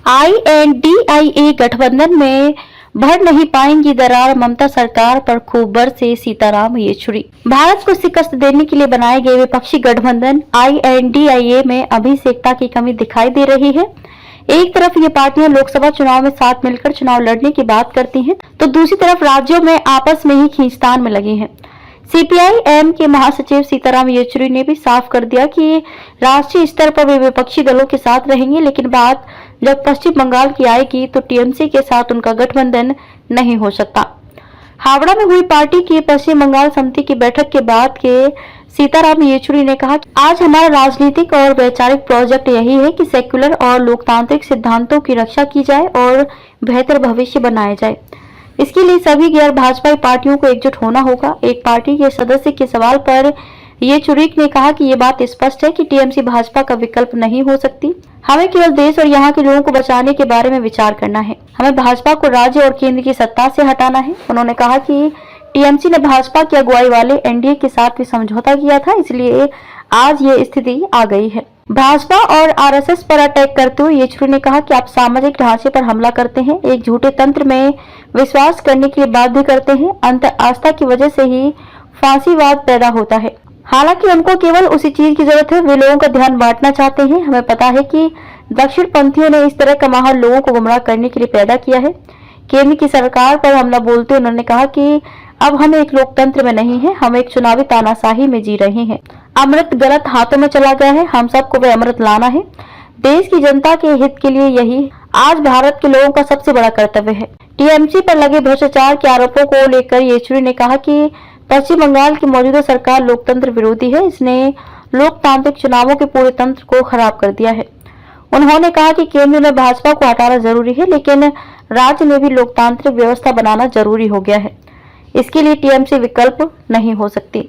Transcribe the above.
INDIA गठबंधन में भर नहीं पाएंगी दरार, ममता सरकार पर खूब बरसे सीताराम येचुरी। भारत को शिकस्त देने के लिए बनाए गए विपक्षी गठबंधन INDIA में अभी से एकता की कमी दिखाई दे रही है। एक तरफ ये पार्टियां लोकसभा चुनाव में साथ मिलकर चुनाव लड़ने की बात करती हैं, तो दूसरी तरफ राज्यों में आपस में ही खींचतान में लगी हैं। CPI-M के महासचिव सीताराम येचुरी ने भी साफ कर दिया कि राष्ट्रीय स्तर पर वे विपक्षी दलों के साथ रहेंगे, लेकिन बात जब पश्चिम बंगाल की आएगी तो TMC के साथ उनका गठबंधन नहीं हो सकता। हावड़ा में हुई पार्टी की पश्चिम बंगाल समिति की बैठक के बाद के सीताराम येचुरी ने कहा कि आज हमारा राजनीतिक और वैचारिक प्रोजेक्ट यही है कि सेक्युलर और लोकतांत्रिक सिद्धांतों की रक्षा की जाए और बेहतर भविष्य बनाया जाए। इसके लिए सभी गैर भाजपाई पार्टियों को एकजुट होना होगा। एक पार्टी के सदस्य के सवाल पर येचुरी ने कहा कि ये बात स्पष्ट है कि TMC भाजपा का विकल्प नहीं हो सकती। हमें केवल देश और यहाँ के लोगों को बचाने के बारे में विचार करना है। हमें भाजपा को राज्य और केंद्र की सत्ता से हटाना है। उन्होंने कहा कि TMC ने भाजपा की अगुवाई वाले NDA के साथ भी समझौता किया था, इसलिए आज ये स्थिति आ गई है। भाजपा और RSS पर अटैक करते हुए येचुरी ने कहा कि आप सामाजिक ढांचे पर हमला करते हैं, एक झूठे तंत्र में विश्वास करने के लिए बाध्य करते हैं। अंत आस्था की वजह से ही फांसीवाद पैदा होता है। हालांकि उनको केवल उसी चीज की जरूरत है, वे लोगों का ध्यान बांटना चाहते हैं। हमें पता है कि दक्षिण पंथियों ने इस तरह का माहौल लोगों को गुमराह करने के लिए पैदा किया है। केंद्र की सरकार पर हमला बोलते हुए उन्होंने कहा कि अब हम एक लोकतंत्र में नहीं है, हम एक चुनावी तानाशाही में जी रहे हैं। अमृत गलत हाथों में चला गया है, हम सबको वह अमृत लाना है। देश की जनता के हित के लिए यही आज भारत के लोगों का सबसे बड़ा कर्तव्य है। TMC पर लगे भ्रष्टाचार के आरोपों को लेकर येचुरी ने कहा कि पश्चिम बंगाल की मौजूदा सरकार लोकतंत्र विरोधी है, इसने लोकतांत्रिक चुनावों के पूरे तंत्र को खराब कर दिया है। उन्होंने कहा कि केंद्र में भाजपा को हटाना जरूरी है, लेकिन राज्य में भी लोकतांत्रिक व्यवस्था बनाना जरूरी हो गया है। इसके लिए TMC विकल्प नहीं हो सकती।